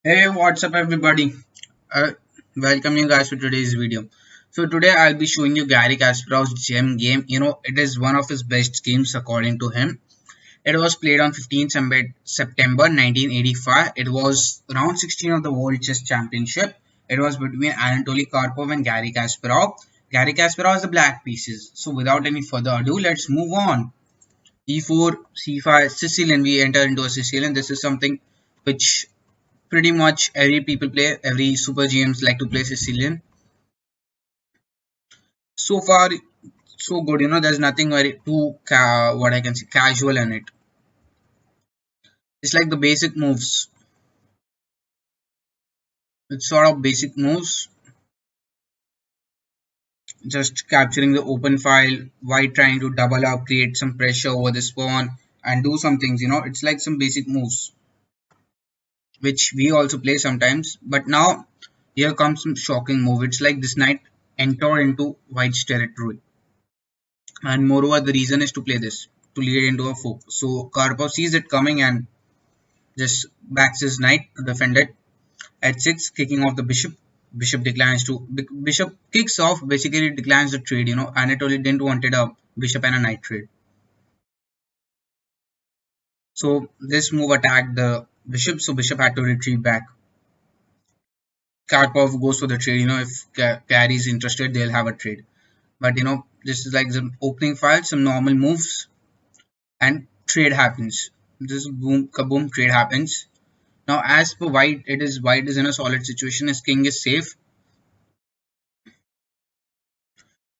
Hey, what's up, everybody? Uh, Welcome you guys to today's video. So today I'll be showing you Gary Kasparov's gem game. It is one of his best games according to him. It was played on 15th September 1985. It was round 16 of the World Chess Championship. It was between Anatoly Karpov and Gary Kasparov. Gary Kasparov is the black pieces. So without any further ado, let's move on. E4, C5, Sicilian. We enter into a Sicilian. This is something which pretty much every people play, every super GMs like to play Sicilian. So far, so good. There's nothing very too what I can say casual in it. It's like the basic moves. It's sort of basic moves, just capturing the open file, white trying to double up, create some pressure over the pawn, and do some things. It's like some basic moves which we also play sometimes. But now here comes some shocking move. It's like this knight enter into white's territory. And moreover, the reason is to play this, to lead into a fork. So Karpov sees it coming and just backs his knight to defend it. At 6, kicking off the bishop. Bishop declines to bishop kicks off, basically declines the trade. Anatoly didn't wanted a bishop and a knight trade. So this move attacked the bishop, so bishop had to retreat back. Karpov goes for the trade. If Gary is interested, they'll have a trade. But this is like the opening file, some normal moves, and trade happens. This boom kaboom trade happens. Now as per white, white is in a solid situation. His king is safe.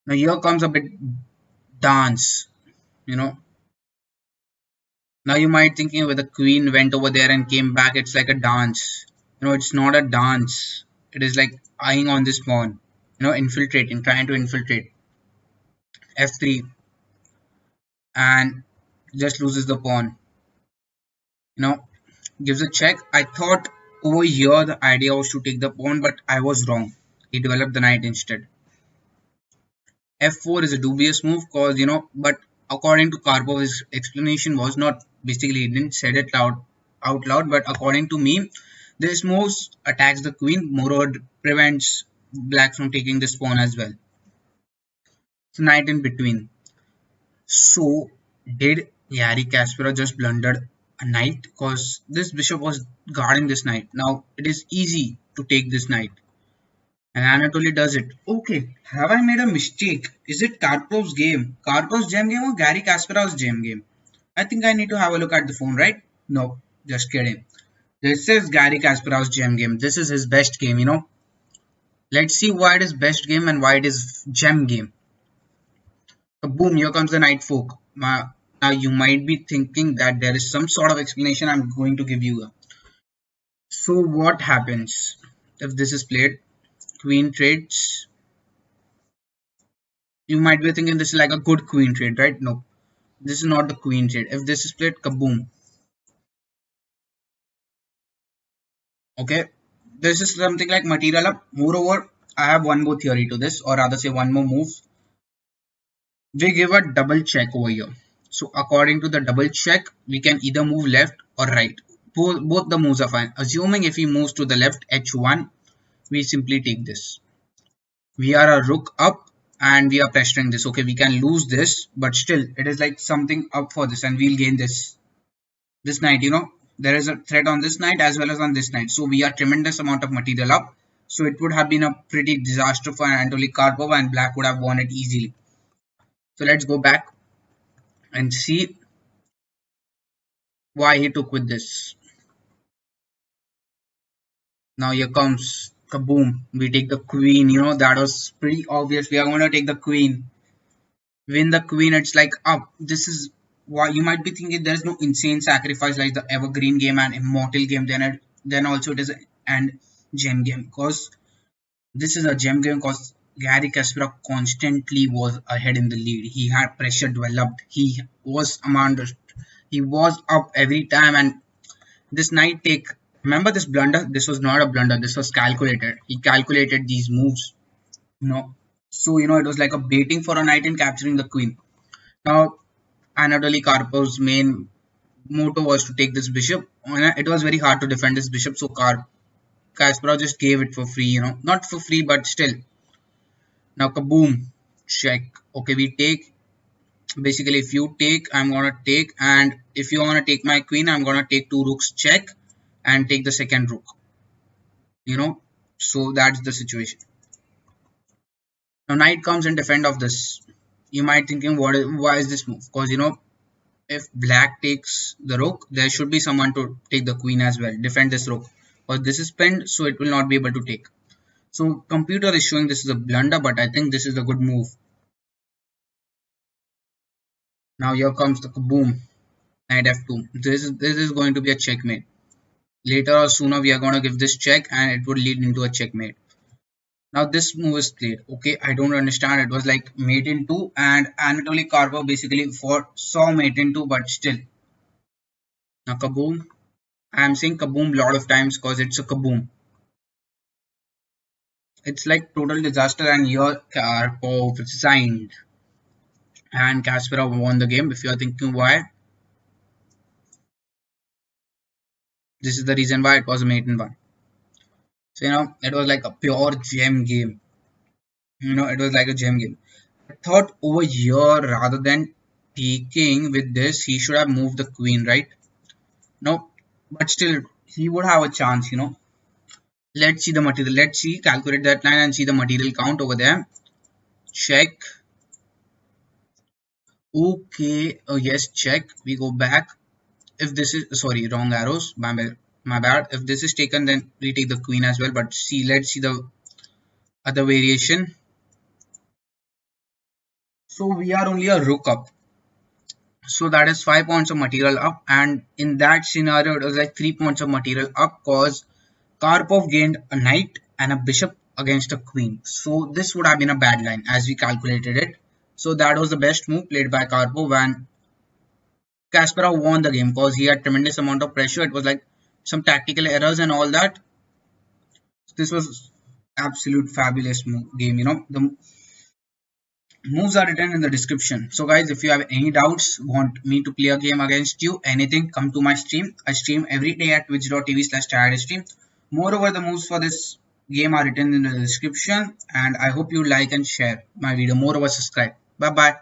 Now here comes a bit dance. You know. Now you might thinking where the queen went over there and came back, it's like a dance. It's not a dance. It is like eyeing on this pawn. Infiltrating, trying to infiltrate. F3 and just loses the pawn. You know, Gives a check. I thought over here the idea was to take the pawn, but I was wrong. He developed the knight instead. F4 is a dubious move because but according to Karpov, his explanation was not basically he didn't said it out loud, but according to me, this move attacks the queen, moreover prevents black from taking this pawn as well. So knight in between. So did Yari Kasparov just blundered a knight because this bishop was guarding this knight. Now it is easy to take this knight. And Anatoly does it. Okay, have I made a mistake? Is it Karpov's game? Karpov's gem game or Gary Kasparov's gem game? I think I need to have a look at the phone, right? No, just kidding. This is Gary Kasparov's gem game. This is his best game. Let's see why it is best game and why it is gem game. So boom, here comes the knight fork. Now you might be thinking that there is some sort of explanation I'm going to give you. So what happens if this is played? Queen trades. You might be thinking this is like a good queen trade, right? No, this is not the queen trade. If this is played, kaboom. Okay, this is something like material up. Moreover, I have one more theory to this, or rather say one more move. We give a double check over here. So according to the double check, we can either move left or right. Both the moves are fine. Assuming if he moves to the left, h1, we simply take this. We are a rook up and we are pressuring this. Okay, we can lose this, but still it is like something up for this and we'll gain this knight. There is a threat on this knight as well as on this knight, so we are tremendous amount of material up. So it would have been a pretty disaster for Anatoly Karpov and black would have won it easily. So let's go back and see why he took with this. Now here comes kaboom, we take the queen. That was pretty obvious. We are going to take the queen, win the queen. It's like up. This is why you might be thinking there's no insane sacrifice like the evergreen game and immortal game. Then also it is and gem game because this is a gem game because Gary Kasparov constantly was ahead in the lead. He had pressure developed. He was among he was up every time. And this knight take, remember this blunder? This was not a blunder. This was calculated. He calculated these moves. You know, so it was like a baiting for a knight and capturing the queen. Now Anatoly Karpov's main motto was to take this bishop. It was very hard to defend this bishop. So Kasparov just gave it for free, not for free, but still. Now, kaboom, check. Okay, we take. Basically, if you take, I'm gonna take, and if you wanna take my queen, I'm gonna take two rooks, check, and take the second rook. So that's the situation. Now, knight comes in defend of this. You might thinking, why is this move? Because if black takes the rook, there should be someone to take the queen as well, defend this rook. But this is pinned, so it will not be able to take. So computer is showing this is a blunder, but I think this is a good move. Now here comes the kaboom, knight f2. This is going to be a checkmate. Later or sooner we are going to give this check and it would lead into a checkmate. Now this move is played. Okay, I don't understand. It was like mate in two, and Anatoly Karpov basically saw mate in two, but still. Now kaboom. I'm saying kaboom a lot of times because it's a kaboom. It's like total disaster, and here Karpov resigned and Kasparov won the game. If you are thinking why, this is the reason why it was a mate in one. So it was like a pure gem game. It was like a gem game. I thought over here, rather than taking with this, he should have moved the queen, right? No, but still, he would have a chance. Let's see the material. Let's see, calculate that line and see the material count over there. Check. Okay, yes, check. We go back. If this is, sorry, wrong arrows. My bad. If this is taken, then we take the queen as well. But see, let's see the other variation. So we are only a rook up. So that is 5 points of material up, and in that scenario it was like 3 points of material up because Karpov gained a knight and a bishop against a queen. So this would have been a bad line as we calculated it. So that was the best move played by Karpov, and Kasparov won the game because he had tremendous amount of pressure. It was like some tactical errors and all that. This was absolute fabulous game. The moves are written in the description. So guys, if you have any doubts, want me to play a game against you, anything, come to my stream. I stream every day at twitch.tv/tiredstream. Moreover, the moves for this game are written in the description, and I hope you like and share my video. Moreover, subscribe. Bye bye.